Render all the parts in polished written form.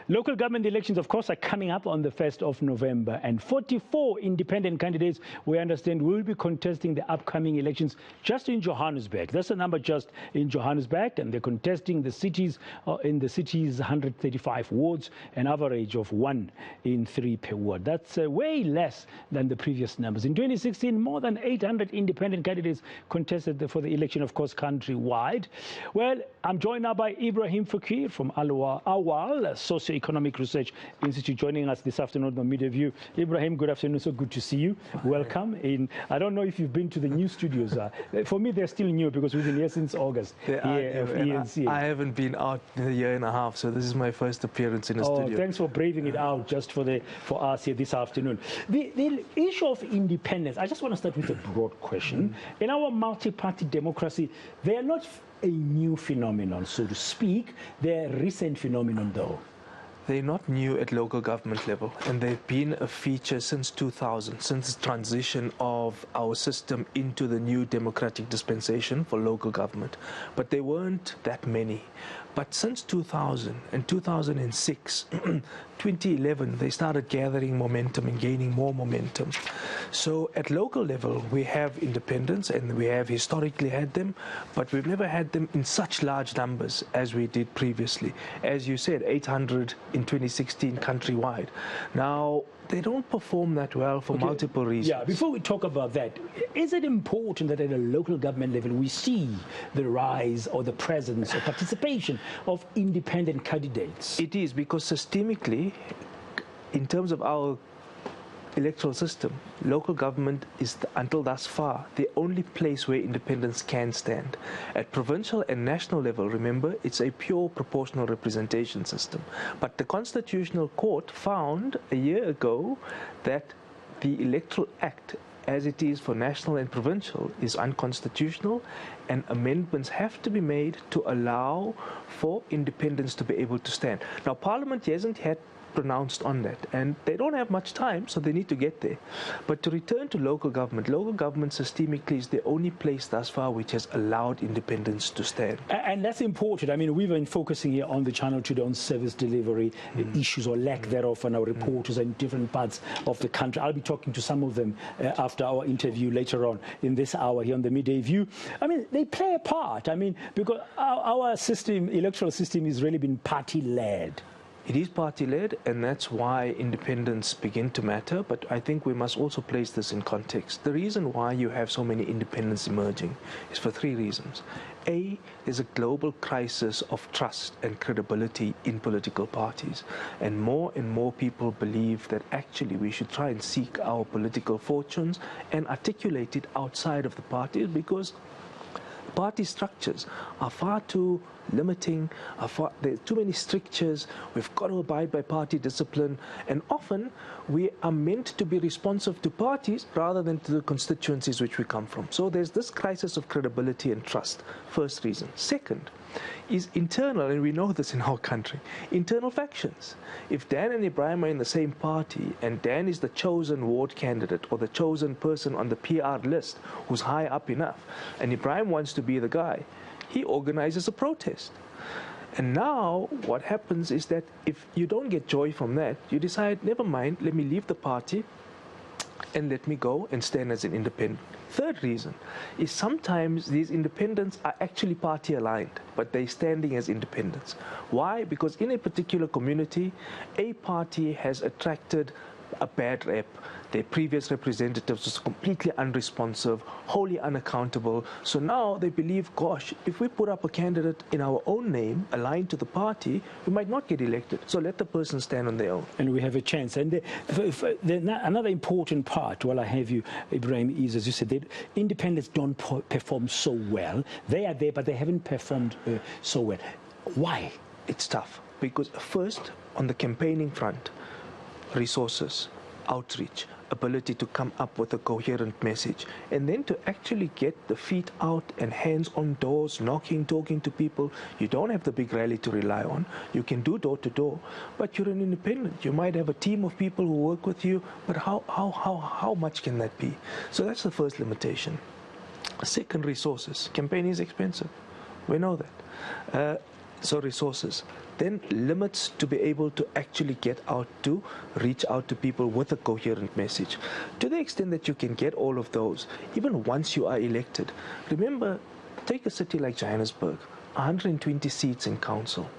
Local government elections, of course, are coming up on the 1st of November, and 44 independent candidates, we understand, will be contesting the upcoming elections just in Johannesburg. That's the number just in Johannesburg, and they're contesting the cities in the city's 135 wards, an average of 1 in 3 per ward. That's way less than the previous numbers. In 2016, more than 800 independent candidates contested for the election, of course, countrywide. Well, I'm joined now by Ebrahim Fakir from Auwal Socio-Economic Research Institute, joining us this afternoon on Media View. Ebrahim, good afternoon. So good to see you. Welcome. I don't know if you've been to the new studios. For me, they're still new because we've been here since August. Here of eNCA. I haven't been out in a year and a half, so this is my first appearance in a studio. Thanks for braving it out just for us here this afternoon. The issue of independence, I just want to start with a broad question. In our multi-party democracy, they are not a new phenomenon, so to speak. They're a recent phenomenon, though. They're not new at local government level, and they've been a feature since 2000, since the transition of our system into the new democratic dispensation for local government. But there weren't that many. But since 2000 and 2006, 2011, they started gathering momentum and gaining more momentum. So at local level, we have independence, and we have historically had them, but we've never had them in such large numbers as we did previously. As you said, 800 in 2016 countrywide. Now, they don't perform that well for multiple reasons. Yeah, before we talk about that, is it important that at a local government level we see the rise or the presence or participation of independent candidates? It is, because systemically, in terms of our electoral system, local government is, until thus far, the only place where independence can stand. At provincial and national level, remember, it's a pure proportional representation system. But the Constitutional Court found a year ago that the Electoral Act, as it is for national and provincial, is unconstitutional, and amendments have to be made to allow for independence to be able to stand. Now, Parliament hasn't had pronounced on that, and they don't have much time, so they need to get there. But to return to local government systemically is the only place thus far which has allowed independence to stand. And that's important. I mean, we've been focusing here on the channel today on service delivery issues or lack thereof, and our reporters in different parts of the country. I'll be talking to some of them after our interview later on in this hour here on the Midday View. I mean, they play a part. I mean, because our system, electoral system, has really been party-led. It is party-led, and that's why independents begin to matter, but I think we must also place this in context. The reason why you have so many independents emerging is for 3 reasons. A, there's a global crisis of trust and credibility in political parties, and more people believe that actually we should try and seek our political fortunes and articulate it outside of the parties, because party structures are far too limiting, there are too many strictures. We've got to abide by party discipline, and often we are meant to be responsive to parties rather than to the constituencies which we come from. So there's this crisis of credibility and trust, first reason. Second is internal, and we know this in our country, internal factions. If Dan and Ebrahim are in the same party, and Dan is the chosen ward candidate or the chosen person on the PR list who's high up enough, and Ebrahim wants to be the guy, he organizes a protest. And now what happens is that if you don't get joy from that, you decide, never mind, let me leave the party and let me go and stand as an independent. Third reason is sometimes these independents are actually party aligned, but they're standing as independents. Why? Because in a particular community, a party has attracted a bad rep. Their previous representatives was completely unresponsive, wholly unaccountable. So now they believe, gosh, if we put up a candidate in our own name, aligned to the party, we might not get elected. So let the person stand on their own. And we have a chance. And another important part, while I have you, Ebrahim, is, as you said, that independents don't perform so well. They are there, but they haven't performed so well. Why? It's tough. Because first, on the campaigning front, resources, outreach, ability to come up with a coherent message, and then to actually get the feet out and hands on doors, knocking, talking to people. You don't have the big rally to rely on. You can do door to door, but you're an independent. You might have a team of people who work with you, but how much can that be? So that's the first limitation. Second, resources. Campaigning is expensive. We know that. So resources. then limits to be able to actually reach out to people with a coherent message. To the extent that you can get all of those, even once you are elected. Remember, take a city like Johannesburg, 120 seats in council.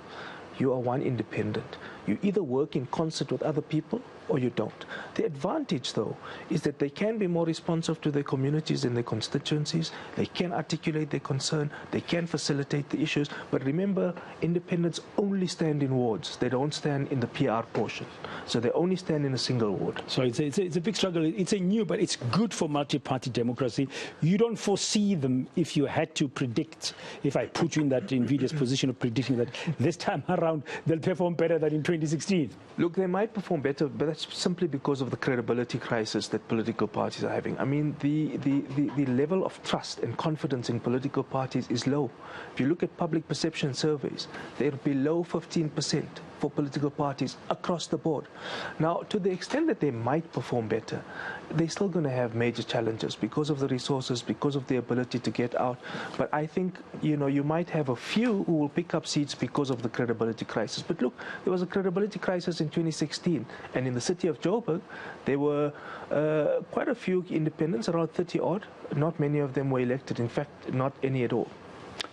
You are one independent. You either work in concert with other people or you don't. The advantage, though, is that they can be more responsive to their communities and their constituencies. They can articulate their concern. They can facilitate the issues. But remember, independents only stand in wards. They don't stand in the PR portion. So they only stand in a single ward. So it's a big struggle. It's a new, but it's good for multi-party democracy. You don't foresee them if you had to predict, if I put you in that invidious position of predicting that this time around they'll perform better than in 2016. Look, they might perform better, but that's simply because of the credibility crisis that political parties are having. I mean, the level of trust and confidence in political parties is low. If you look at public perception surveys, they're below 15% for political parties across the board. Now, to the extent that they might perform better, they're still going to have major challenges because of the resources, because of the ability to get out. But I think, you know, you might have a few who will pick up seats because of the credibility crisis. But look, there was a credibility crisis in 2016, and in the City of Joburg, there were quite a few independents, around 30 odd. Not many of them were elected. In fact, not any at all.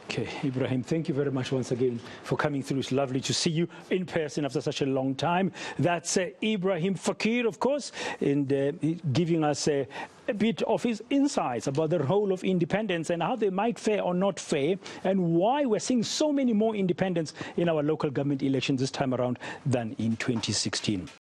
Okay, Ebrahim, thank you very much once again for coming through. It's lovely to see you in person after such a long time. That's Ebrahim Fakir, of course, and giving us a bit of his insights about the role of independents and how they might fare or not fare, and why we're seeing so many more independents in our local government elections this time around than in 2016.